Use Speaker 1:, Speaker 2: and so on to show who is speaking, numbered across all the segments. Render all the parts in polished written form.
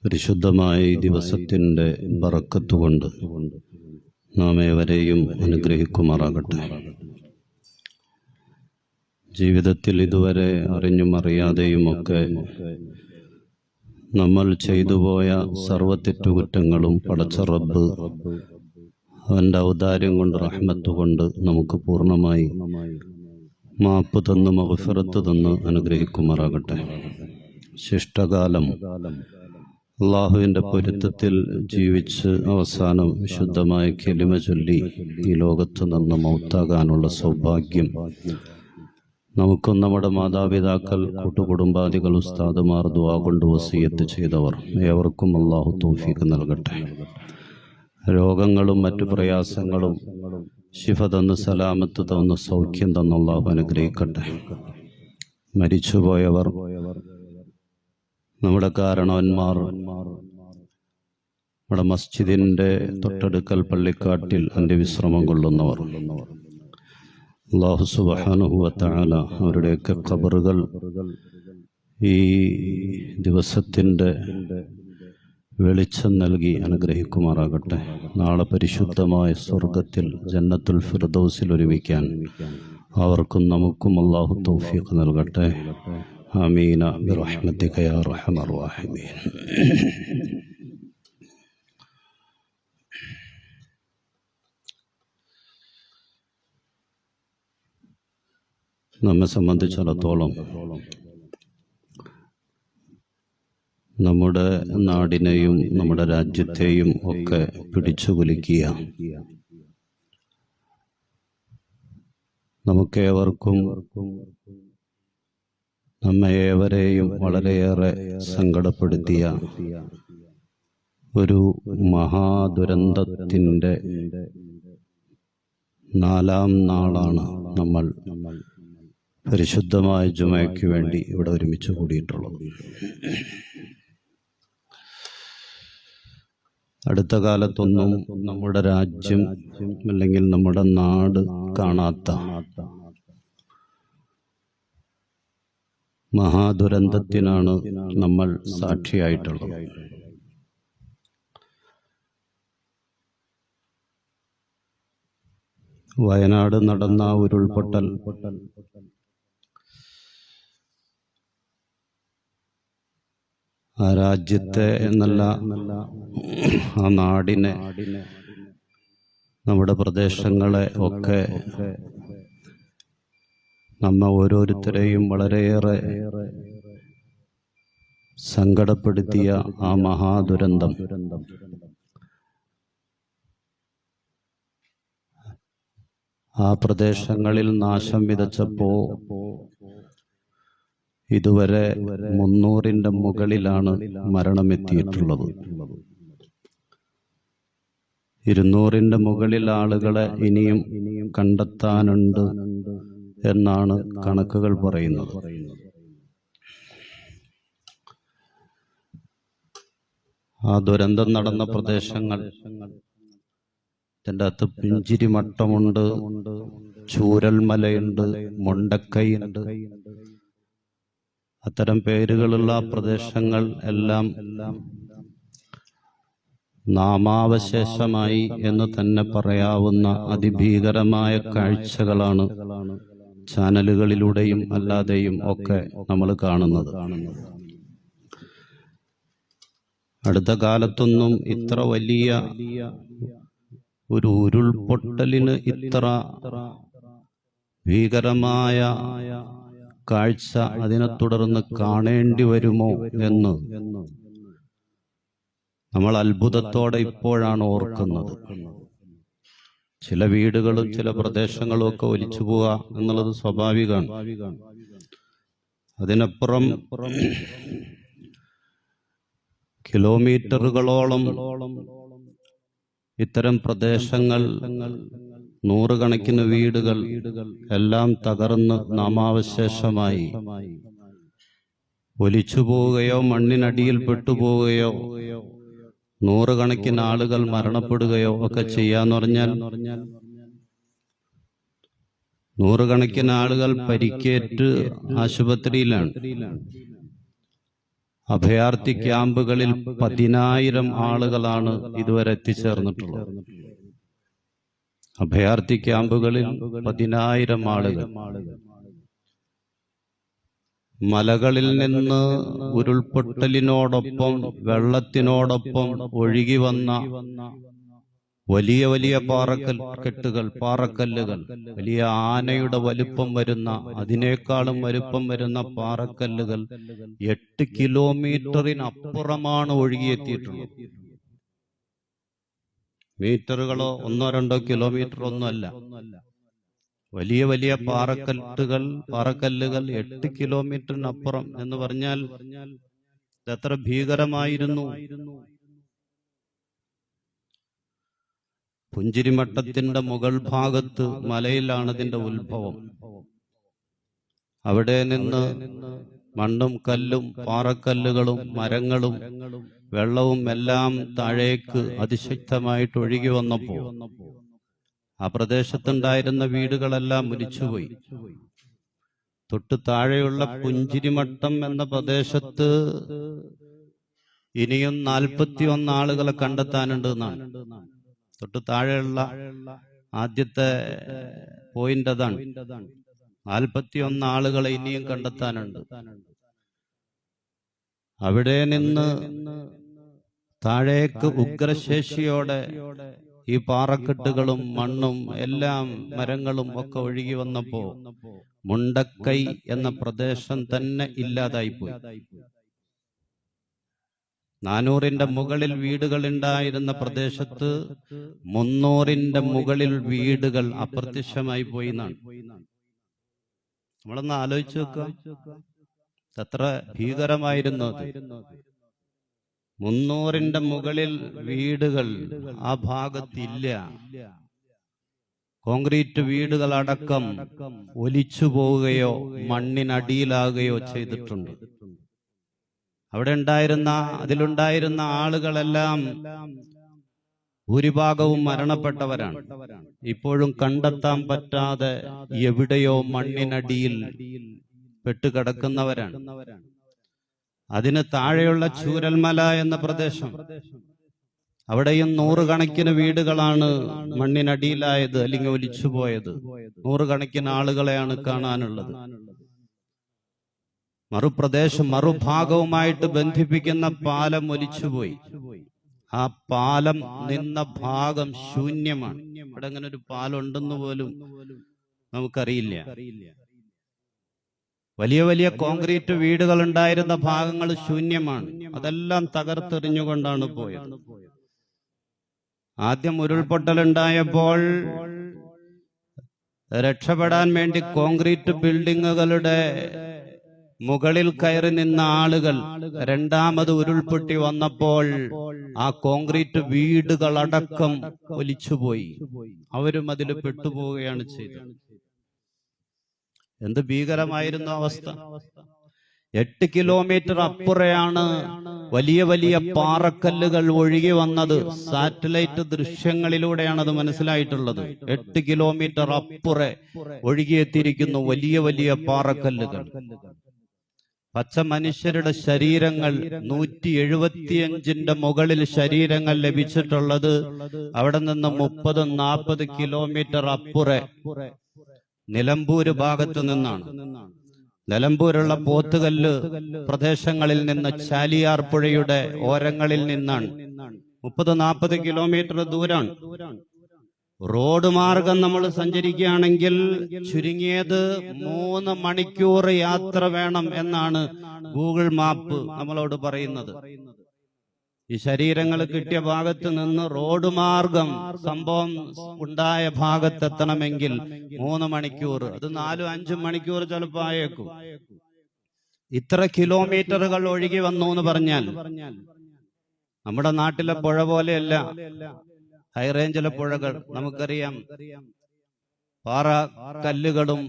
Speaker 1: പരിശുദ്ധമായ ഈ ദിവസത്തിൻ്റെ ബറക്കത്തുകൊണ്ട് നാം ഏവരെയും അനുഗ്രഹിക്കുമാറാകട്ടെ. ജീവിതത്തിൽ ഇതുവരെ അറിഞ്ഞും അറിയാതെയുമൊക്കെ നമ്മൾ ചെയ്തുപോയ സർവ്വ തെറ്റുകുറ്റങ്ങളും പടച്ച റബ്ബ് അവൻ്റെ ഔദാര്യം കൊണ്ട് റഹ്മത്ത് കൊണ്ട് നമുക്ക് പൂർണ്ണമായി മാപ്പ് തന്ന് മഗ്ഫിറത്ത് തന്ന് അനുഗ്രഹിക്കുമാറാകട്ടെ. ശിഷ്ടകാലം അള്ളാഹുവിൻ്റെ പൊരുത്തത്തിൽ ജീവിച്ച് അവസാനം വിശുദ്ധമായ കലിമ ചൊല്ലി ഈ ലോകത്ത് നിന്ന് മൗത്താകാനുള്ള സൗഭാഗ്യം നമുക്കും നമ്മുടെ മാതാപിതാക്കൾ, കൂട്ടുകുടുംബാദികൾ, ഉസ്താദുമാർ, ദുആ കൊണ്ട് വസിയത്ത് ചെയ്തവർ ഏവർക്കും അള്ളാഹു തൗഫീഖ് നൽകട്ടെ. രോഗങ്ങളും മറ്റു പ്രയാസങ്ങളും ശിഫ തന്ന് സലാമത്ത് തന്ന് സൗഖ്യം തന്ന് അള്ളാഹു അനുഗ്രഹിക്കട്ടെ. മരിച്ചുപോയവർ, നമ്മുടെ കാരണവന്മാർ, നമ്മുടെ മസ്ജിദിൻ്റെ തൊട്ടടുക്കൽ പള്ളിക്കാട്ടിൽ അന്ത്യവിശ്രമം കൊള്ളുന്നവർ, അല്ലാഹു സുബ്ഹാനഹു വ തആല അവരുടെയൊക്കെ ഖബറുകൾ ഈ ദിവസത്തിൻ്റെ വെളിച്ചം നൽകി അനുഗ്രഹിക്കുമാറാകട്ടെ. നാളെ പരിശുദ്ധമായ സ്വർഗത്തിൽ ജന്നത്തുൽ ഫിർദൗസിൽ ഒരുമിക്കാൻ അവർക്കും നമുക്കും അല്ലാഹു തൗഫീഖ് നൽകട്ടെ. ആമീന ബിറഹ്മതിക യാ അർഹമർ റഹീമീൻ. നമ്മെ സംബന്ധിച്ചിടത്തോളം നമ്മുടെ നാടിനെയും നമ്മുടെ രാജ്യത്തെയും ഒക്കെ പിടിച്ചുകുലുക്കിയ, നമുക്കേവർക്കും നമ്മേവരെയും വളരെയേറെ സങ്കടപ്പെടുത്തിയ ഒരു മഹാദുരന്തത്തിൻ്റെ 4ാം നാളാണ് നമ്മൾ പരിശുദ്ധമായ ജുമയ്ക്ക് വേണ്ടി ഇവിടെ ഒരുമിച്ച് കൂടിയിട്ടുള്ളത്. അടുത്ത കാലത്തൊന്നും നമ്മുടെ രാജ്യം അല്ലെങ്കിൽ നമ്മുടെ നാട് കാണാത്ത മഹാദുരന്തത്തിനാണ് നമ്മൾ സാക്ഷിയായിട്ടുള്ളത്. വയനാട് നടന്ന ഉരുൾപൊട്ടൽ ആ രാജ്യത്തെ എന്നല്ല, ആ നാടിനെ, നമ്മുടെ പ്രദേശങ്ങളെ ഒക്കെ നമ്മ ഓരോരുത്തരെയും വളരെയേറെ സങ്കടപ്പെടുത്തിയ ആ മഹാദുരന്തം ആ പ്രദേശങ്ങളിൽ നാശം വിതച്ചപ്പോൾ ഇതുവരെ 300ന്റെ മുകളിലാണ് മരണമെത്തിയിട്ടുള്ളത്. 200ന്റെ മുകളിൽ ആളുകളെ ഇനിയും കണ്ടെത്താനുണ്ട് എന്നാണ് കണക്കുകൾ പറയുന്നത്. ആ ദുരന്തം നടന്ന പ്രദേശങ്ങൾ, ഇതിൻ്റെ അകത്ത് പിഞ്ചിരിമട്ടമുണ്ട്, ചൂരൽമലയുണ്ട്, മുണ്ടക്കൈയുണ്ട്, അത്തരം പേരുകളുള്ള പ്രദേശങ്ങൾ എല്ലാം നാമാവശേഷമായി എന്ന് തന്നെ പറയാവുന്ന അതിഭീകരമായ കാഴ്ചകളാണ് ചാനലുകളിലൂടെയും അല്ലാതെയും ഒക്കെ നമ്മൾ കാണുന്നത്. അടുത്ത കാലത്തൊന്നും ഇത്ര വലിയ ഒരു ഉരുൾപൊട്ടലിന് ഇത്ര ഭീകരമായ കാഴ്ച അതിനെ തുടർന്ന് കാണേണ്ടി വരുമോ എന്ന് നമ്മൾ അത്ഭുതത്തോടെ ഇപ്പോഴാണ് ഓർക്കുന്നത്. ചില വീടുകളും ചില പ്രദേശങ്ങളും ഒക്കെ ഒലിച്ചു പോവുക എന്നുള്ളത് സ്വാഭാവികമാണ്. അതിനപ്പുറം കിലോമീറ്ററുകളോളം ഇത്തരം പ്രദേശങ്ങൾ, നൂറുകണക്കിന് വീടുകൾ എല്ലാം തകർന്ന് നാമാവശേഷമായി ഒലിച്ചു പോവുകയോ മണ്ണിനടിയിൽ പെട്ടുപോവുകയോ നൂറുകണക്കിന് ആളുകൾ മരണപ്പെടുകയോ ഒക്കെ ചെയ്യാന്ന് പറഞ്ഞാൽ നൂറുകണക്കിന് ആളുകൾ പരിക്കേറ്റ് ആശുപത്രിയിലാണ്. അഭയാർത്ഥി ക്യാമ്പുകളിൽ 10,000 ആളുകളാണ് ഇതുവരെ എത്തിച്ചേർന്നിട്ടുള്ളത്. അഭയാർത്ഥി ക്യാമ്പുകളിൽ 10,000 ആളുകൾ. മലകളിൽ നിന്ന് ഉരുൾപൊട്ടലിനോടൊപ്പം വെള്ളത്തിനോടൊപ്പം ഒഴുകി വന്ന വലിയ വലിയ പാറക്കല്ലുകൾ, വലിയ ആനയുടെ വലുപ്പം വരുന്ന, അതിനേക്കാളും വലുപ്പം വരുന്ന പാറക്കല്ലുകൾ 8 കിലോമീറ്ററിനപ്പുറമാണ് ഒഴുകിയെത്തിയിട്ടുള്ളത്. മീറ്ററുകളോ 1-2 കിലോമീറ്റർ ഒന്നുമല്ല. വലിയ വലിയ പാറക്കല്ലുകൾ 8 കിലോമീറ്ററിനപ്പുറം എന്ന് പറഞ്ഞാൽ എത്ര ഭീകരമായിരുന്നു. പുഞ്ചിരിമട്ടത്തിന്റെ മുകൾ ഭാഗത്ത് മലയിലാണ് അതിന്റെ ഉത്ഭവം. അവിടെ നിന്ന് മണ്ണും കല്ലും പാറക്കല്ലുകളും മരങ്ങളും വെള്ളവും എല്ലാം താഴേക്ക് അതിശക്തമായിട്ട് ഒഴുകി വന്നപ്പോൾ ആ പ്രദേശത്തുണ്ടായിരുന്ന വീടുകളെല്ലാം ഒലിച്ചുപോയി. തൊട്ട് താഴെയുള്ള പുഞ്ചിരിമട്ടം എന്ന പ്രദേശത്ത് ഇനിയും 41 ആളുകളെ കണ്ടെത്താനുണ്ട് എന്നാണ്. തൊട്ട് താഴെയുള്ള ആദ്യത്തെ പോയിന്റ് അതാണ്. 41 ആളുകളെ ഇനിയും കണ്ടെത്താനുണ്ട്. അവിടെ നിന്ന് താഴേക്ക് ഉഗ്രശേഷിയോടെ ഈ പാറക്കെട്ടുകളും മണ്ണും എല്ലാം മരങ്ങളും ഒക്കെ ഒഴുകി വന്നപ്പോ മുണ്ടക്കൈ എന്ന പ്രദേശം തന്നെ ഇല്ലാതായിപ്പോയി. 400-ന്റെ മുകളിൽ വീടുകൾ ഉണ്ടായിരുന്ന പ്രദേശത്ത് 300-ന്റെ മുകളിൽ വീടുകൾ അപ്രത്യക്ഷമായി പോയി എന്നാണ്. നമ്മളൊന്ന് ആലോചിച്ച് നോക്കുക, എത്ര ഭീകരമായിരുന്നു അത്. 300-ന്റെ മുകളിൽ വീടുകൾ ആ ഭാഗത്തില്ല. കോൺക്രീറ്റ് വീടുകളടക്കം ഒലിച്ചു പോവുകയോ മണ്ണിനടിയിലാകുകയോ ചെയ്തിട്ടുണ്ട്. അതിലുണ്ടായിരുന്ന ആളുകളെല്ലാം ഭൂരിഭാഗവും മരണപ്പെട്ടവരാണ്. ഇപ്പോഴും കണ്ടെത്താൻ പറ്റാതെ എവിടെയോ മണ്ണിനടിയിൽ പെട്ടുകിടക്കുന്നവരാണ്. അതിന് താഴെയുള്ള ചൂരൽമല എന്ന പ്രദേശം, അവിടെയും 100 കണക്കിന് വീടുകളാണ് മണ്ണിനടിയിലായത് അല്ലെങ്കിൽ ഒലിച്ചുപോയത്. 100 കണക്കിന് ആളുകളെയാണ് കാണാനുള്ളത്. മറുഭാഗവുമായിട്ട് ബന്ധിപ്പിക്കുന്ന പാലം ഒലിച്ചുപോയി. ആ പാലം നിന്ന ഭാഗം ശൂന്യമാണ്. ഇവിടെ അങ്ങനെ ഒരു പാലം ഉണ്ടെന്ന് പോലും നമുക്കറിയില്ല. വലിയ വലിയ കോൺക്രീറ്റ് വീടുകൾ ഉണ്ടായിരുന്ന ഭാഗങ്ങൾ ശൂന്യമാണ്. അതെല്ലാം തകർത്തെറിഞ്ഞുകൊണ്ടാണ് പോയത്. ആദ്യം ഉരുൾപൊട്ടലുണ്ടായപ്പോൾ രക്ഷപ്പെടാൻ വേണ്ടി കോൺക്രീറ്റ് ബിൽഡിങ്ങുകളുടെ മുകളിൽ കയറി നിന്ന ആളുകൾ രണ്ടാമത് ഉരുൾപൊട്ടി വന്നപ്പോൾ ആ കോൺക്രീറ്റ് വീടുകളടക്കം ഒലിച്ചുപോയി. അവരും അതിൽ പെട്ടുപോവുകയാണ് ചെയ്തത്. എന്ത് ഭീകരമായിരുന്നു അവസ്ഥ. 8 കിലോമീറ്റർ അപ്പുറയാണ് വലിയ വലിയ പാറക്കല്ലുകൾ ഒഴുകി വന്നത്. സാറ്റലൈറ്റ് ദൃശ്യങ്ങളിലൂടെയാണ് അത് മനസ്സിലായിട്ടുള്ളത്. 8 കിലോമീറ്റർ അപ്പുറെ ഒഴുകിയെത്തിയിരിക്കുന്നു വലിയ വലിയ പാറക്കല്ലുകൾ. പച്ച മനുഷ്യരുടെ ശരീരങ്ങൾ 175-ന്റെ മുകളിൽ ശരീരങ്ങൾ ലഭിച്ചിട്ടുള്ളത് അവിടെ നിന്ന് 30-40 കിലോമീറ്റർ അപ്പുറെ നിലമ്പൂര് ഭാഗത്തു നിന്നാണ്. നിലമ്പൂരുള്ള പോത്തുകല്ല് പ്രദേശങ്ങളിൽ നിന്ന്, ചാലിയാർ പുഴയുടെ ഓരങ്ങളിൽ നിന്നാണ്. 30-40 കിലോമീറ്റർ ദൂരാണ്. റോഡ് മാർഗം നമ്മൾ സഞ്ചരിക്കുകയാണെങ്കിൽ ചുരുങ്ങിയത് 3 മണിക്കൂർ യാത്ര വേണം എന്നാണ് ഗൂഗിൾ മാപ്പ് നമ്മളോട് പറയുന്നത്. ഈ ശരീരങ്ങൾ കിട്ടിയ ഭാഗത്ത് നിന്ന് റോഡ് മാർഗം സംഭവം ഉണ്ടായ ഭാഗത്തെത്തണമെങ്കിൽ 3 മണിക്കൂർ, അത് 4-5 മണിക്കൂർ ചിലപ്പോൾ ആയേക്കും. ഇത്ര കിലോമീറ്ററുകൾ ഒഴുകി വന്നു എന്ന് പറഞ്ഞാൽ നമ്മുടെ നാട്ടിലെ പുഴ പോലെയല്ല. ഹൈറേഞ്ചിലെ പുഴകൾ നമുക്കറിയാം. പാറക്കല്ലുകളും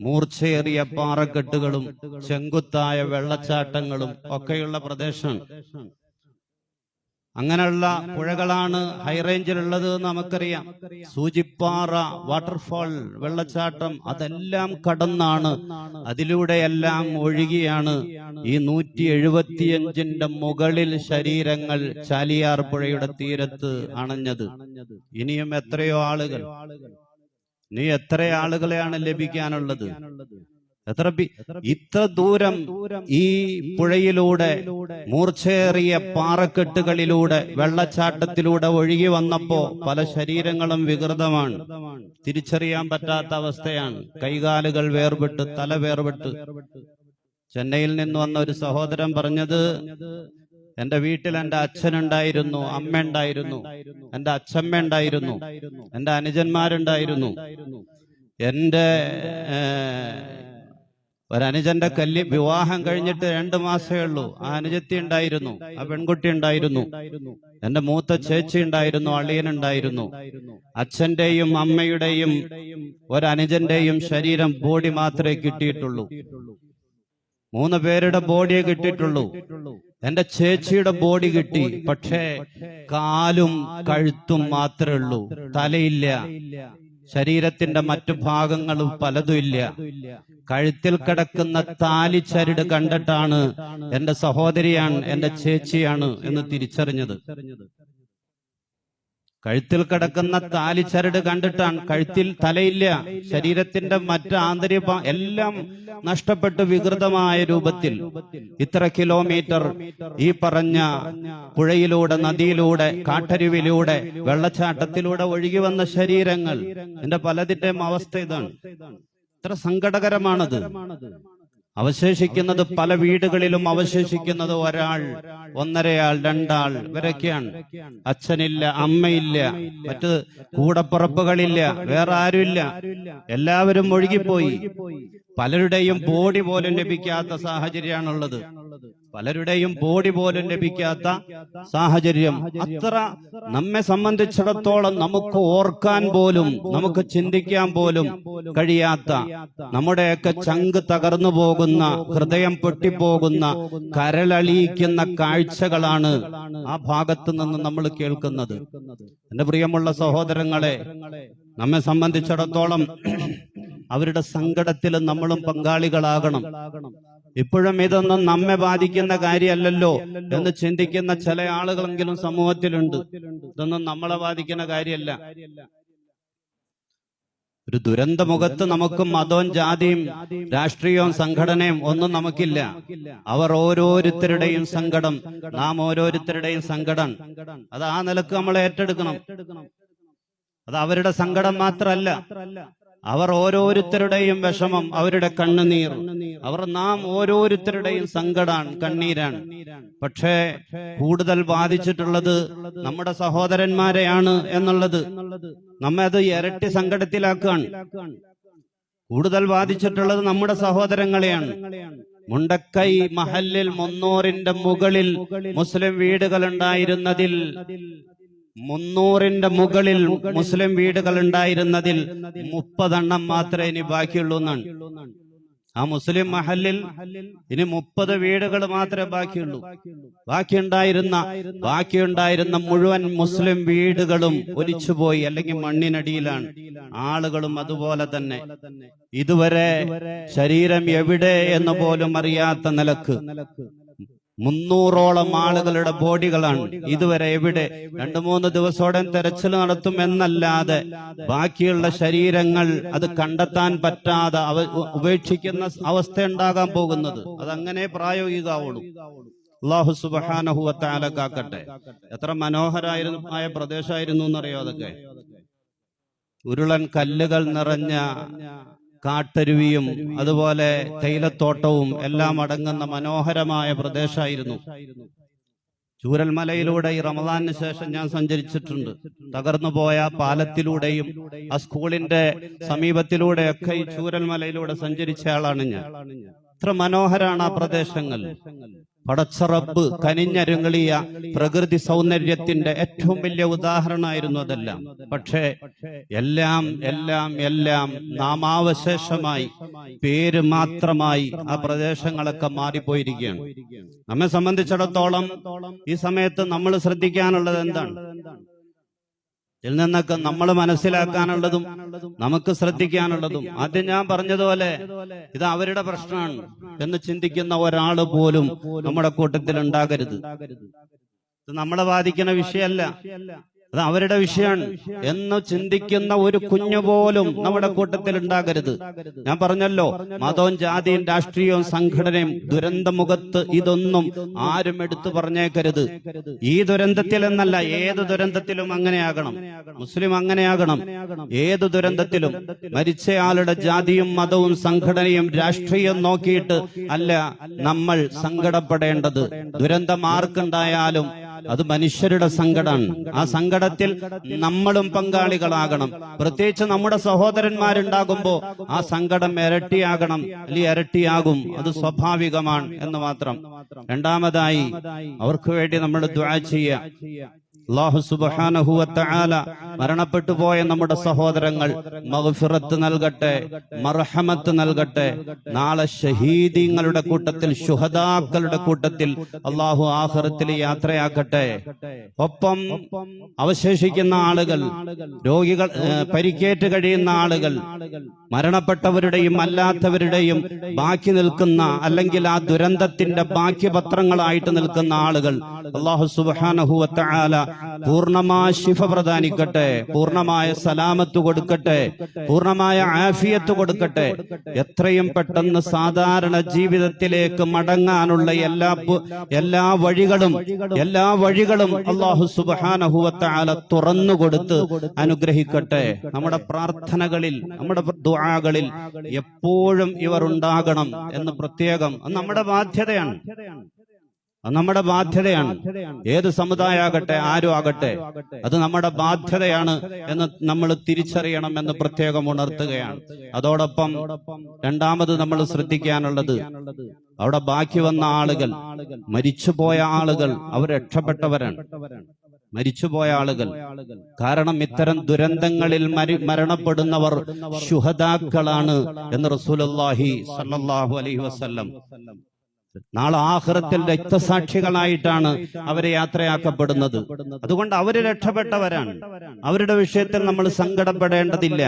Speaker 1: മൂർച്ചയേറിയ പാറക്കെട്ടുകളും ചെങ്കുത്തായ വെള്ളച്ചാട്ടങ്ങളും ഒക്കെയുള്ള പ്രദേശമാണ്. അങ്ങനെയുള്ള പുഴകളാണ് ഹൈറേഞ്ചിലുള്ളത് എന്ന് നമുക്കറിയാം. സൂചിപ്പാറ വാട്ടർഫാൾ, വെള്ളച്ചാട്ടം, അതെല്ലാം കടന്നാണ്, അതിലൂടെയെല്ലാം ഒഴുകിയാണ് ഈ 175ന്റെ മുകളിൽ ശരീരങ്ങൾ ചാലിയാർ പുഴയുടെ തീരത്ത് അണഞ്ഞത്. ഇനിയും എത്രയോ ആളുകൾ, ഇനി എത്ര ആളുകളെയാണ് ലഭിക്കാനുള്ളത്? ഇത്ര ദൂരം ഈ പുഴയിലൂടെ, മൂർച്ചേറിയ പാറക്കെട്ടുകളിലൂടെ, വെള്ളച്ചാട്ടത്തിലൂടെ ഒഴുകി വന്നപ്പോ പല ശരീരങ്ങളും വികൃതമാണ്, തിരിച്ചറിയാൻ പറ്റാത്ത അവസ്ഥയാണ്. കൈകാലുകൾ വേർപെട്ട്, തല വേർപെട്ട്. ചെന്നൈയിൽ നിന്ന് വന്ന ഒരു സഹോദരൻ പറഞ്ഞത്, എന്റെ വീട്ടിൽ എന്റെ അച്ഛനുണ്ടായിരുന്നു, അമ്മ ഉണ്ടായിരുന്നു, എന്റെ അച്ഛമ്മ ഉണ്ടായിരുന്നു, എന്റെ അനുജന്മാരുണ്ടായിരുന്നു. എന്റെ ഒരനുജന്റെ വിവാഹം കഴിഞ്ഞിട്ട് 2 മാസമേ ഉള്ളൂ. ആ അനുജത്തി ഉണ്ടായിരുന്നു, ആ പെൺകുട്ടി ഉണ്ടായിരുന്നു, എന്റെ മൂത്ത ചേച്ചി ഉണ്ടായിരുന്നു, അളിയനുണ്ടായിരുന്നു. അച്ഛന്റെയും അമ്മയുടെയും ഒരനുജന്റെയും ശരീരം, ബോഡി മാത്രമേ കിട്ടിയിട്ടുള്ളൂ. 3 പേരുടെ ബോഡിയെ കിട്ടിയിട്ടുള്ളൂ. എന്റെ ചേച്ചിയുടെ ബോഡി കിട്ടി, പക്ഷേ കാലും കഴുത്തും മാത്രമേ ഉള്ളൂ, തലയില്ല. ശരീരത്തിന്റെ മറ്റു ഭാഗങ്ങളും പലതും ഇല്ല. കഴുത്തിൽ കിടക്കുന്ന താലിച്ചരട് കണ്ടിട്ടാണ് എന്റെ സഹോദരിയാണ്, എന്റെ ചേച്ചിയാണ് എന്ന് തിരിച്ചറിഞ്ഞത്. കഴുത്തിൽ കിടക്കുന്ന താലിച്ചരട് കണ്ടിട്ടാണ്. കഴുത്തിൽ തലയില്ല, ശരീരത്തിന്റെ മറ്റ് ആന്തരിക എല്ലാം നഷ്ടപ്പെട്ട് വികൃതമായ രൂപത്തിൽ ഇത്ര കിലോമീറ്റർ ഈ പറഞ്ഞ പുഴയിലൂടെ, നദിയിലൂടെ, കാട്ടരുവിലൂടെ, വെള്ളച്ചാട്ടത്തിലൂടെ ഒഴുകി വന്ന ശരീരങ്ങൾ. എന്റെ പലതിന്റെയും അവസ്ഥ ഇതാണ്. ഇത്ര സങ്കടകരമാണത്. അവശേഷിക്കുന്നത്, പല വീടുകളിലും അവശേഷിക്കുന്നത് ഒരാൾ, 1.5 ആൾ, 2 ആൾ ഇവരൊക്കെയാണ്. അച്ഛനില്ല, അമ്മയില്ല, മറ്റ് കൂടപ്പുറപ്പുകളില്ല, വേറെ ആരുമില്ല. എല്ലാവരും ഒഴുകിപ്പോയി. പലരുടെയും ബോഡി പോലും ലഭിക്കാത്ത സാഹചര്യമാണുള്ളത്. പലരുടെയും ബോഡി പോലും ലഭിക്കാത്ത സാഹചര്യം. അത്ര നമ്മെ സംബന്ധിച്ചിടത്തോളം നമുക്ക് ഓർക്കാൻ പോലും, നമുക്ക് ചിന്തിക്കാൻ പോലും കഴിയാത്ത, നമ്മുടെയൊക്കെ ചങ്ക് തകർന്നു പോകുന്ന, ഹൃദയം പൊട്ടിപ്പോകുന്ന, കരളലിയിക്കുന്ന കാഴ്ചകളാണ് ആ ഭാഗത്ത് നിന്ന് നമ്മൾ കേൾക്കുന്നത്. എന്റെ പ്രിയമുള്ള സഹോദരങ്ങളെ, നമ്മെ സംബന്ധിച്ചിടത്തോളം അവരുടെ സങ്കടത്തിൽ നമ്മളും പങ്കാളികളാകണം. ഇപ്പോഴും ഇതൊന്നും നമ്മെ ബാധിക്കുന്ന കാര്യമല്ലല്ലോ എന്ന് ചിന്തിക്കുന്ന ചില ആളുകളെങ്കിലും സമൂഹത്തിലുണ്ട്. ഇതൊന്നും നമ്മളെ ബാധിക്കുന്ന കാര്യമല്ല. ഒരു ദുരന്ത മുഖത്ത് നമുക്ക് മതവും ജാതിയും രാഷ്ട്രീയവും സംഘടനയും ഒന്നും നമുക്കില്ല. അവർ ഓരോരുത്തരുടെയും സങ്കടം, നാം ഓരോരുത്തരുടെയും സങ്കടം, അത് ആ നിലക്ക് നമ്മൾ ഏറ്റെടുക്കണം. അത് അവരുടെ സങ്കടം മാത്രമല്ല, അവർ ഓരോരുത്തരുടെയും വിഷമം, അവരുടെ കണ്ണുനീർ, അവർ നാം ഓരോരുത്തരുടെയും സങ്കടാണ്, കണ്ണീരാണ്. പക്ഷേ കൂടുതൽ ബാധിച്ചിട്ടുള്ളത് നമ്മുടെ സഹോദരന്മാരെയാണ് എന്നുള്ളത് നമ്മെ അത് ഇരട്ടി സങ്കടത്തിലാക്കുകയാണ്. കൂടുതൽ ബാധിച്ചിട്ടുള്ളത് നമ്മുടെ സഹോദരങ്ങളെയാണ്. മുണ്ടക്കൈ മഹല്ലിൽ 300ന്റെ മുകളിൽ മുസ്ലിം വീടുകൾ ഉണ്ടായിരുന്നതിൽ 300ന്റെ മുകളിൽ മുസ്ലിം വീടുകൾ ഉണ്ടായിരുന്നതിൽ 30 എണ്ണം മാത്രമേ ഇനി ബാക്കിയുള്ളൂ എന്നാണ്. ആ മുസ്ലിം മഹല്ലിൽ ഇനി 30 വീടുകൾ മാത്രമേ ബാക്കിയുള്ളൂ. ബാക്കിയുണ്ടായിരുന്ന മുഴുവൻ മുസ്ലിം വീടുകളും ഒലിച്ചുപോയി, അല്ലെങ്കിൽ മണ്ണിനടിയിലാണ്. ആളുകളും അതുപോലെ തന്നെ. ഇതുവരെ ശരീരം എവിടെ എന്ന് പോലും അറിയാത്ത നിലക്ക് 300ഓളം ആളുകളുടെ ബോഡികളാണ് ഇതുവരെ എവിടെ. 2-3 ദിവസത്തോടെ തെരച്ചിൽ നടത്തും എന്നല്ലാതെ ബാക്കിയുള്ള ശരീരങ്ങൾ അത് കണ്ടെത്താൻ പറ്റാതെ ഉപേക്ഷിക്കുന്ന അവസ്ഥ ഉണ്ടാകാൻ പോകുന്നത്. അതങ്ങനെ പ്രായോഗികമാവുള്ളൂ. അല്ലാഹു സുബ്ഹാനഹു വ തആല കാക്കട്ടെ. എത്ര മനോഹരമായ പ്രദേശമായിരുന്നു എന്നറിയോ അതൊക്കെ. ഉരുളൻ കല്ലുകൾ നിറഞ്ഞ കാട്ടരുവിയും അതുപോലെ തേയിലത്തോട്ടവും എല്ലാം അടങ്ങുന്ന മനോഹരമായ പ്രദേശമായിരുന്നു. ചൂരൽമലയിലൂടെ ഈ റമദാനിന് ശേഷം ഞാൻ സഞ്ചരിച്ചിട്ടുണ്ട്. തകർന്നു പോയ പാലത്തിലൂടെയും ആ സ്കൂളിന്റെ സമീപത്തിലൂടെയൊക്കെ ഈ ചൂരൽമലയിലൂടെ സഞ്ചരിച്ച ആളാണ് ഞാൻ. എത്ര മനോഹരാണ് ആ പ്രദേശങ്ങൾ. പടച്ച റബ്ബ് കനിഞ്ഞരുങ്ങളിയ പ്രകൃതി സൗന്ദര്യത്തിന്റെ ഏറ്റവും വലിയ ഉദാഹരണമായിരുന്നു അതെല്ലാം. പക്ഷേ എല്ലാം എല്ലാം എല്ലാം നാമാവശേഷമായി, പേര് മാത്രമായി ആ പ്രദേശങ്ങളൊക്കെ മാറിപ്പോയിരിക്കുകയാണ്. നമ്മെ സംബന്ധിച്ചിടത്തോളം ഈ സമയത്ത് നമ്മൾ ശ്രദ്ധിക്കാനുള്ളത് എന്താണ്? ഇതിൽ നിന്നൊക്കെ നമ്മൾ മനസ്സിലാക്കാനുള്ളതും നമുക്ക് ശ്രദ്ധിക്കാനുള്ളതും, ആദ്യം ഞാൻ പറഞ്ഞതുപോലെ ഇത് അവരുടെ പ്രശ്നമാണ് എന്ന് ചിന്തിക്കുന്ന ഒരാൾ പോലും നമ്മുടെ കൂട്ടത്തിൽ ഉണ്ടാകരുത്. ഇത് നമ്മളെ ബാധിക്കുന്ന വിഷയമല്ല, അത് അവരുടെ വിഷയമാണ് എന്ന് ചിന്തിക്കുന്ന ഒരു കുഞ്ഞു പോലും നമ്മുടെ കൂട്ടത്തിൽ ഉണ്ടാകരുത്. ഞാൻ പറഞ്ഞല്ലോ, മതവും ജാതിയും രാഷ്ട്രീയവും സംഘടനയും ദുരന്തമുഖത്ത് ഇതൊന്നും ആരും എടുത്തു പറഞ്ഞേക്കരുത്. ഈ ദുരന്തത്തിൽ എന്നല്ല, ഏത് ദുരന്തത്തിലും അങ്ങനെയാകണം. മുസ്ലിം അങ്ങനെയാകണം. ഏത് ദുരന്തത്തിലും മരിച്ചയാളുടെ ജാതിയും മതവും സംഘടനയും രാഷ്ട്രീയം നോക്കിയിട്ട് അല്ല നമ്മൾ സങ്കടപ്പെടേണ്ടത്. ദുരന്തം ആർക്കുണ്ടായാലും അത് മനുഷ്യരുടെ സങ്കടമാണ്. ആ സങ്കടത്തിൽ നമ്മളും പങ്കാളികളാകണം. പ്രത്യേകിച്ച് നമ്മുടെ സഹോദരന്മാരുണ്ടാകുമ്പോ ആ സങ്കടം ഇരട്ടിയാകണം, അല്ലെങ്കിൽ ഇരട്ടിയാകും. അത് സ്വാഭാവികമാണ് എന്ന് മാത്രം. രണ്ടാമതായി അവർക്ക് വേണ്ടി നമ്മൾ ദുആ ചെയ്യുക. അല്ലാഹു സുബ്ഹാനഹു വ തആല മരണപ്പെട്ടു പോയ നമ്മുടെ സഹോദരങ്ങൾ മഗ്ഫിറത്ത് നൽകട്ടെ, മർഹമത്ത് നൽകട്ടെ. നാളെ ഷഹീദീങ്ങളുടെ കൂട്ടത്തിൽ, ശുഹദാക്കളുടെ കൂട്ടത്തിൽ അല്ലാഹു ആഖിറത്തിൽ യാത്രയാക്കട്ടെ. ഒപ്പം അവശേഷിക്കുന്ന ആളുകൾ, രോഗികൾ, പരിക്കേറ്റ് കഴിയുന്ന ആളുകൾ, മരണപ്പെട്ടവരുടെയും അല്ലാത്തവരുടെയും ബാക്കി നിൽക്കുന്ന, അല്ലെങ്കിൽ ആ ദുരന്തത്തിന്റെ ബാക്കി പത്രങ്ങളായിട്ട് നിൽക്കുന്ന ആളുകൾ അല്ലാഹു സുബ്ഹാനഹു വ തആല പൂർണ്ണമായ ശിഫ പ്രദാനിക്കട്ടെ, പൂർണ്ണമായ സലാമത്ത് കൊടുക്കട്ടെ, പൂർണ്ണമായ ആഫിയത്ത് കൊടുക്കട്ടെ. എത്രയും പെട്ടെന്ന് സാധാരണ ജീവിതത്തിലേക്ക് മടങ്ങാനുള്ള എല്ലാ വഴികളും അല്ലാഹു സുബ്ഹാനഹു വ തആല തുറന്നുകൊടുത്ത് അനുഗ്രഹിക്കട്ടെ. നമ്മുടെ പ്രാർത്ഥനകളിൽ, നമ്മുടെ ദുആകളിൽ എപ്പോഴും ഇവർ ഉണ്ടാകണം എന്ന് പ്രത്യേകം, നമ്മുടെ ബാധ്യതയാണ്. നമ്മുടെ ബാധ്യതയാണ്. ഏത് സമുദായമാകട്ടെ, ആരും ആകട്ടെ, അത് നമ്മുടെ ബാധ്യതയാണ് എന്ന് നമ്മൾ തിരിച്ചറിയണം എന്ന് പ്രത്യേകം ഉണർത്തുകയാണ്. അതോടൊപ്പം രണ്ടാമത് നമ്മൾ ശ്രദ്ധിക്കാനുള്ളത്, അവിടെ ബാക്കി വന്ന ആളുകൾ, മരിച്ചുപോയ ആളുകൾ, അവർ രക്ഷപ്പെട്ടവരാണ്. മരിച്ചുപോയ ആളുകൾ, കാരണം ഇത്തരം ദുരന്തങ്ങളിൽ മരണപ്പെടുന്നവർ ശുഹദാക്കളാണ് എന്ന് റസൂലുള്ളാഹി സ്വല്ലല്ലാഹു അലൈഹി വസല്ലം. നാളെ ആഖിറത്തിൽ രക്തസാക്ഷികളായിട്ടാണ് അവരെ യാത്രയാക്കപ്പെടുന്നത്. അതുകൊണ്ട് അവര് രക്ഷപ്പെട്ടവരാണ്. അവരുടെ വിഷയത്തിൽ നമ്മൾ സങ്കടപ്പെടേണ്ടതില്ല,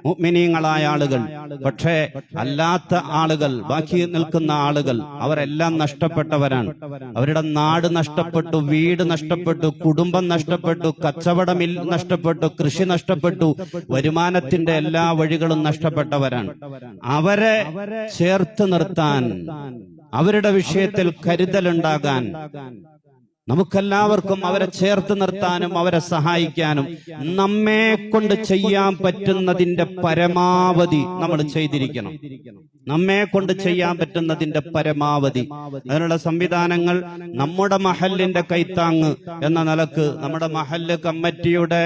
Speaker 1: മുഅ്മിനീങ്ങളായ ആളുകൾ. പക്ഷേ അല്ലാത്ത ആളുകൾ, ബാക്കി നിൽക്കുന്ന ആളുകൾ, അവരെല്ലാം നഷ്ടപ്പെട്ടവരാണ്. അവരുടെ നാട് നഷ്ടപ്പെട്ടു, വീട് നഷ്ടപ്പെട്ടു, കുടുംബം നഷ്ടപ്പെട്ടു, കച്ചവടം നഷ്ടപ്പെട്ടു, കൃഷി നഷ്ടപ്പെട്ടു, വരുമാനത്തിന്റെ എല്ലാ വഴികളും നഷ്ടപ്പെട്ടവരാണ്. അവരെ ചേർത്ത് നിർത്താൻ, അവരുടെ വിഷയത്തിൽ കരുതലുണ്ടാകാൻ, നമുക്കെല്ലാവർക്കും അവരെ ചേർത്ത് നിർത്താനും അവരെ സഹായിക്കാനും നമ്മെ കൊണ്ട് ചെയ്യാൻ പറ്റുന്നതിന്റെ പരമാവധി നമ്മൾ ചെയ്തിരിക്കണം. നമ്മെ കൊണ്ട് ചെയ്യാൻ പറ്റുന്നതിന്റെ പരമാവധി അതിനുള്ള സംവിധാനങ്ങൾ നമ്മുടെ മഹല്ലിന്റെ കൈത്താങ് എന്ന നിലക്ക് നമ്മുടെ മഹല്ല് കമ്മിറ്റിയുടെ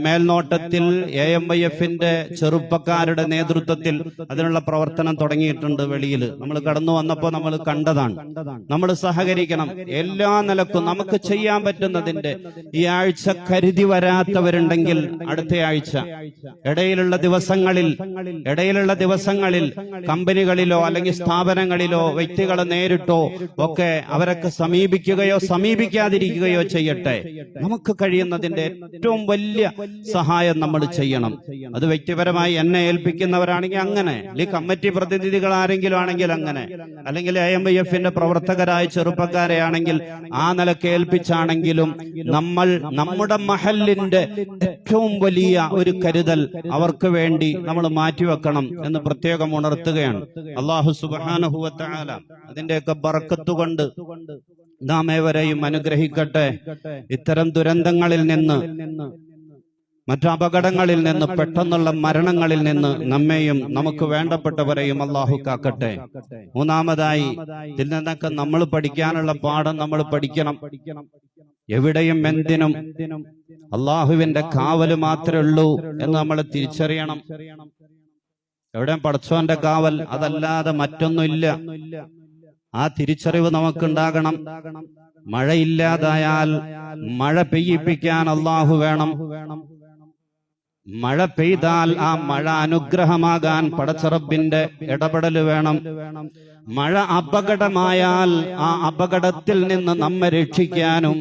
Speaker 1: മേൽനോട്ടത്തിൽ AMYF-ന്റെ ചെറുപ്പക്കാരുടെ നേതൃത്വത്തിൽ അതിനുള്ള പ്രവർത്തനം തുടങ്ങിയിട്ടുണ്ട്. വെളിയിൽ നമ്മൾ കടന്നു വന്നപ്പോൾ നമ്മൾ കണ്ടതാണ്. നമ്മൾ സഹകരിക്കണം. എല്ലാ നിലക്കും നമുക്ക് ചെയ്യാൻ പറ്റുന്നതിന്റെ. ഈ ആഴ്ച കരുതി വരാത്തവരുണ്ടെങ്കിൽ അടുത്ത ആഴ്ച, ഇടയിലുള്ള ദിവസങ്ങളിൽ കമ്പനികളിലോ അല്ലെങ്കിൽ സ്ഥാപനങ്ങളിലോ വ്യക്തികളെ നേരിട്ടോ ഒക്കെ അവരൊക്കെ സമീപിക്കുകയോ സമീപിക്കാതിരിക്കുകയോ ചെയ്യട്ടെ. നമുക്ക് കഴിയുന്നതിന്റെ ഏറ്റവും വലിയ സഹായം നമ്മൾ ചെയ്യണം. അത് വ്യക്തിപരമായി എന്നെ ഏൽപ്പിക്കുന്നവരാണെങ്കിൽ അങ്ങനെ, അല്ലെങ്കിൽ കമ്മിറ്റി പ്രതിനിധികൾ ആരെങ്കിലും ആണെങ്കിൽ അങ്ങനെ, അല്ലെങ്കിൽ AMYF-ന്റെ പ്രവർത്തകരായ ചെറുപ്പക്കാരെ ആണെങ്കിൽ ആ നിലക്ക് ഏൽപ്പിച്ചാണെങ്കിലും നമ്മൾ നമ്മുടെ മഹല്ലിന്റെ ഏറ്റവും വലിയ ഒരു കരുതൽ അവർക്ക് വേണ്ടി നമ്മൾ മാറ്റിവെക്കണം എന്ന് പ്രത്യേകം ഉണർത്തുകയാണ്. അല്ലാഹു സുബ്ഹാനഹു വ തആല അതിന്റെയൊക്കെ ബർക്കത്ത് കൊണ്ട് നാം ഏവരെയും അനുഗ്രഹിക്കട്ടെ. ഇത്തരം ദുരന്തങ്ങളിൽ നിന്ന്, മറ്റു അപകടങ്ങളിൽ നിന്ന്, പെട്ടെന്നുള്ള മരണങ്ങളിൽ നിന്ന് നമ്മെയും നമുക്ക് വേണ്ടപ്പെട്ടവരെയും അല്ലാഹു കാക്കട്ടെ. മൂന്നാമതായി ഇതിൽ നിന്നൊക്കെ നമ്മൾ പഠിക്കാനുള്ള പാഠം നമ്മൾ പഠിക്കണം. എവിടെയും എന്തിനും അല്ലാഹുവിന്റെ കാവല് മാത്രമേ ഉള്ളൂ എന്ന് നമ്മൾ തിരിച്ചറിയണം. എവിടെയും പടച്ചോന്റെ കാവൽ, അതല്ലാതെ മറ്റൊന്നുമില്ല. ആ തിരിച്ചറിവ് നമുക്കുണ്ടാകണം. മഴയില്ലാതായാൽ മഴ പെയ്യിപ്പിക്കാൻ അല്ലാഹു വേണം. മഴ പെയ്താൽ ആ മഴ അനുഗ്രഹമാകാൻ പടച്ചറബിന്റെ ഇടപെടൽ വേണം. മഴ അപകടമായാൽ ആ അപകടത്തിൽ നിന്ന് നമ്മെ രക്ഷിക്കാനും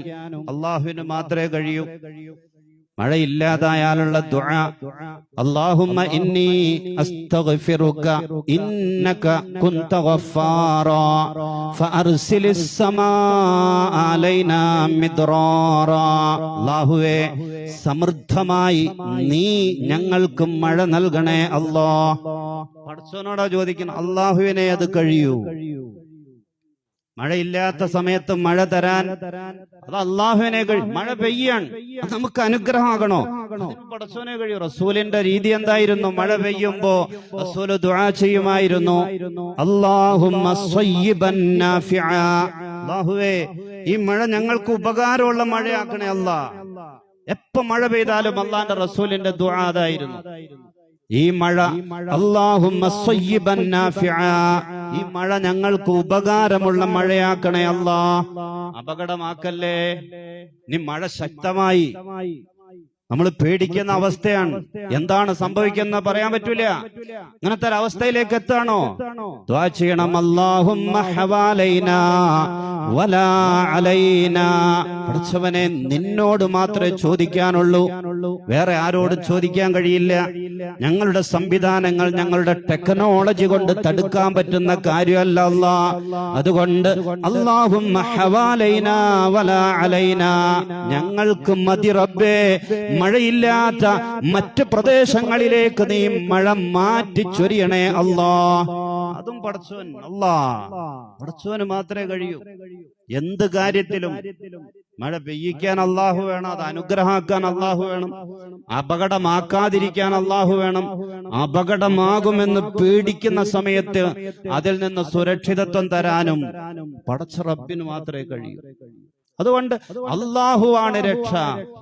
Speaker 1: അല്ലാഹുവിന് മാത്രമേ കഴിയൂ. മഴയില്ലാതായാലുള്ള ദുആ, അല്ലാഹുമ്മ ഇന്നി അസ്തഗ്ഫിറുക ഇന്നക കുൻത ഗഫാറാ ഫഅർസിലിസ് സമാഅ അലൈനാ മിദ്റാറാ. അല്ലാഹുവേ, സമൃദ്ധമായി നീ ഞങ്ങൾക്ക് മഴ നൽകണേ അല്ലാഹ്. പടച്ചവനോടാ ചോദിക്കണം, അല്ലാഹുവിനെ അത് കഴിയൂ. മഴയില്ലാത്ത സമയത്ത് മഴ തരാൻ അത് അള്ളാഹുവിനെ കഴിയും. മഴ പെയ്യാണ്, അത് നമുക്ക് അനുഗ്രഹമാകണോ? പടച്ചവനെ കഴിയും. റസൂലിന്റെ രീതി എന്തായിരുന്നു? മഴ പെയ്യുമ്പോ റസൂല് ദുആ ചെയ്യുമായിരുന്നു, അല്ലാഹുമ്മ സ്വയ്യിബൻ നാഫിഅ. അല്ലാഹുവേ, ഈ മഴ ഞങ്ങൾക്ക് ഉപകാരമുള്ള മഴയാക്കണേ അല്ലാ. എപ്പോ മഴ പെയ്താലും അള്ളാന്റെ റസൂലിന്റെ ദുആ അതായിരുന്നു. ഈ മഴ അല്ലാഹുമ്മ സ്വയ്യിബൻ നാഫിഅ, ഈ മഴ ഞങ്ങൾക്ക് ഉപകാരമുള്ള മഴയാക്കണേ അല്ലാ. അപകടമാക്കല്ലേ. നീ മഴ ശക്തമായി നമ്മൾ പേടിക്കുന്ന അവസ്ഥയാണ്. എന്താണ് സംഭവിക്കുന്നത് പറയാൻ പറ്റൂല. അങ്ങനത്തെ ഒരു അവസ്ഥയിലേക്ക് എത്താണോ? ദുആ ചെയ്യണം, അല്ലാഹുമ്മ ഹവാലൈനാ വലാ അലൈനാ. പടച്ചവനെ, നിന്നോട് മാത്രമേ ചോദിക്കാനുള്ളൂ, വേറെ ആരോടും ചോദിക്കാൻ കഴിയില്ല. ഞങ്ങളുടെ സംവിധാനങ്ങൾ, ഞങ്ങളുടെ ടെക്നോളജി കൊണ്ട് തടുക്കാൻ പറ്റുന്ന കാര്യമല്ല അല്ലാ. അതുകൊണ്ട് അല്ലാഹുമ്മ ഹവാലൈനാ വലാ അലൈനാ, ഞങ്ങൾക്ക് മതി റബ്ബേ. മഴയില്ലാത്ത മറ്റ് പ്രദേശങ്ങളിലേക്ക് നീ മഴ മാറ്റി ചൊരിയണേ അല്ലാ. അതും പടച്ചവൻ അല്ലാ, പടച്ചവന് മാത്രമേ കഴിയൂ. എന്ത് കാര്യത്തിലും മഴ പെയ്യിക്കാൻ അല്ലാഹു വേണം, അത് അനുഗ്രഹമാക്കാൻ അല്ലാഹു വേണം, അപകടമാക്കാതിരിക്കാൻ അല്ലാഹു വേണം. അപകടമാകുമെന്ന് പേടിക്കുന്ന സമയത്ത് അതിൽ നിന്ന് സുരക്ഷിതത്വം തരാനും പടച്ച റബ്ബിന് മാത്രമേ കഴിയൂ. അതുകൊണ്ട് അല്ലാഹുവാണ് രക്ഷ.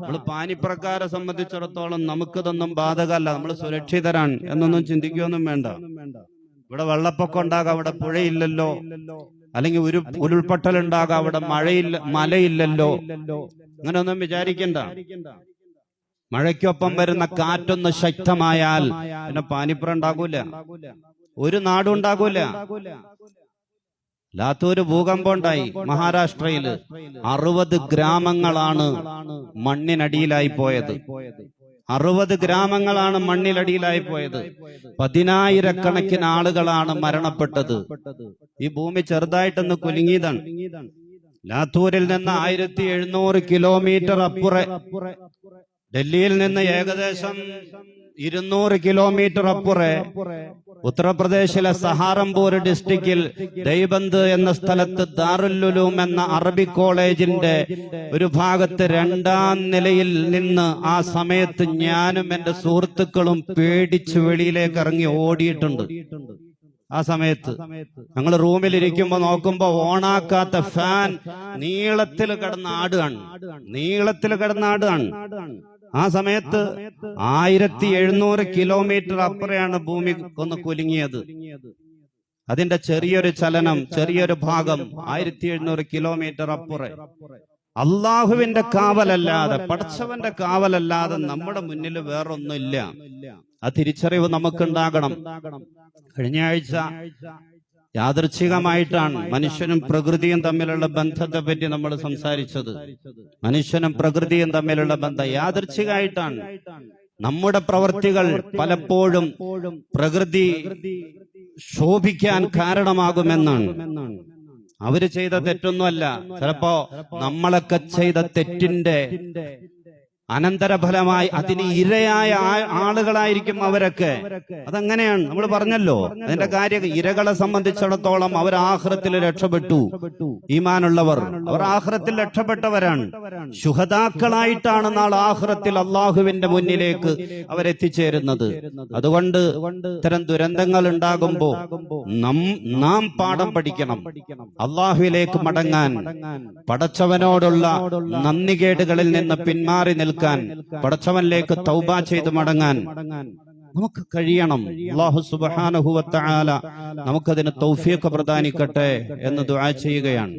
Speaker 1: നമ്മൾ പാനിപ്രക്കാരെ സംബന്ധിച്ചിടത്തോളം നമുക്കിതൊന്നും ബാധകമല്ല, നമ്മൾ സുരക്ഷിതരാണ് എന്നൊന്നും ചിന്തിക്കുകയൊന്നും വേണ്ട. ഇവിടെ വെള്ളപ്പൊക്കം ഉണ്ടാകാം, അവിടെ പുഴയില്ലല്ലോ. അല്ലെങ്കിൽ ഒരു ഉരുൾപൊട്ടലുണ്ടാകാം, അവിടെ മലയില്ലല്ലോ. അങ്ങനെയൊന്നും വിചാരിക്കണ്ട. മഴയ്ക്കൊപ്പം വരുന്ന കാറ്റൊന്ന് ശക്തമായാൽ പിന്നെ പാനിപ്പുറം ഉണ്ടാകൂല, ഒരു നാടും ഉണ്ടാകൂല. ലാത്തൂര് ഭൂകമ്പം ഉണ്ടായി മഹാരാഷ്ട്രയില്. 60 ഗ്രാമങ്ങളാണ് മണ്ണിനടിയിലായി പോയത്. 60 ഗ്രാമങ്ങളാണ് മണ്ണിലടിയിലായി പോയത്. 10,000-കണക്കിന് ആളുകളാണ് മരണപ്പെട്ടത്. ഈ ഭൂമി ചെറുതായിട്ടൊന്ന് കുലുങ്ങിയതാണ്. ലാത്തൂരിൽ നിന്ന് 1700 കിലോമീറ്റർ അപ്പുറേ, ഡൽഹിയിൽ നിന്ന് ഏകദേശം 200 കിലോമീറ്റർ അപ്പുറേ ഉത്തർപ്രദേശിലെ സഹാറംപൂർ ഡിസ്ട്രിക്റ്റിൽ ദൈബന്ദ് എന്ന സ്ഥലത്ത് ദാറുൽ ഉലൂം എന്ന അറബിക് കോളേജിന്റെ ഒരു ഭാഗത്ത് 2ാം നിലയിൽ നിന്ന് ആ സമയത്ത് ഞാനും എന്റെ സുഹൃത്തുക്കളും പേടിച്ച് വെളിയിലേക്ക് ഇറങ്ങി ഓടിയിട്ടുണ്ട്. ആ സമയത്ത് ഞങ്ങൾ റൂമിലിരിക്കുമ്പോ നോക്കുമ്പോ ഓണാക്കാത്ത ഫാൻ നീളത്തിൽ കിടന്ന് ആടുകയാണ്. ആ സമയത്ത് 1700 കിലോമീറ്റർ അപ്പുറയാണ് ഭൂമി ഒന്ന് കുലുങ്ങിയത്. അതിന്റെ ചെറിയൊരു ചലനം, ചെറിയൊരു ഭാഗം 1700 കിലോമീറ്റർ അപ്പുറേ. അള്ളാഹുവിന്റെ കാവലല്ലാതെ, പടച്ചവന്റെ കാവലല്ലാതെ നമ്മുടെ മുന്നിൽ വേറൊന്നുമില്ല. ആ തിരിച്ചറിവ് നമുക്കുണ്ടാകണം. കഴിഞ്ഞ ആഴ്ച യാദൃച്ഛികമായിട്ടാണ് മനുഷ്യനും പ്രകൃതിയും തമ്മിലുള്ള ബന്ധത്തെ പറ്റി നമ്മൾ സംസാരിച്ചത്. മനുഷ്യനും പ്രകൃതിയും തമ്മിലുള്ള ബന്ധം യാദൃച്ഛികമായിട്ടാണ്. നമ്മുടെ പ്രവർത്തികൾ പലപ്പോഴും പ്രകൃതി ശോഭിക്കാൻ കാരണമാകുമെന്നാണ്. അവര് ചെയ്ത തെറ്റൊന്നുമല്ല, ചിലപ്പോ നമ്മളൊക്കെ ചെയ്ത തെറ്റിന്റെ അനന്തരഫലമായി അതിന് ഇരയായ ആളുകളായിരിക്കും അവരൊക്കെ. അതങ്ങനെയാണ്, നമ്മൾ പറഞ്ഞല്ലോ അതിന്റെ കാര്യം. ഇരകളെ സംബന്ധിച്ചിടത്തോളം അവർ ആഖിറത്തിൽ രക്ഷപ്പെട്ടു. ഈമാനുള്ളവർ അവർ ആഖിറത്തിൽ രക്ഷപ്പെട്ടവരാണ്. ശുഹദാക്കളായിട്ടാണ് നാളെ ആഖിറത്തിൽ അള്ളാഹുവിന്റെ മുന്നിലേക്ക് അവരെത്തിച്ചേരുന്നത്. അതുകൊണ്ട് ഇത്തരം ദുരന്തങ്ങൾ ഉണ്ടാകുമ്പോ നാം പാഠം പഠിക്കണം. അള്ളാഹുവിലേക്ക് മടങ്ങാൻ, പടച്ചവനോടുള്ള നന്ദികേടുകളിൽ നിന്ന് പിന്മാറി നിൽക്കാൻ, പടച്ചവനിലേക്ക് തൗബ ചെയ്ത് മടങ്ങാൻ. നമുക്ക് കഴിയണം. അല്ലാഹു സുബ്ഹാനഹു വ തആല നമുക്കതിന് തൗഫീഖ് പ്രദാനിക്കട്ടെ എന്ന് ദുആ ചെയ്യുകയാണ്.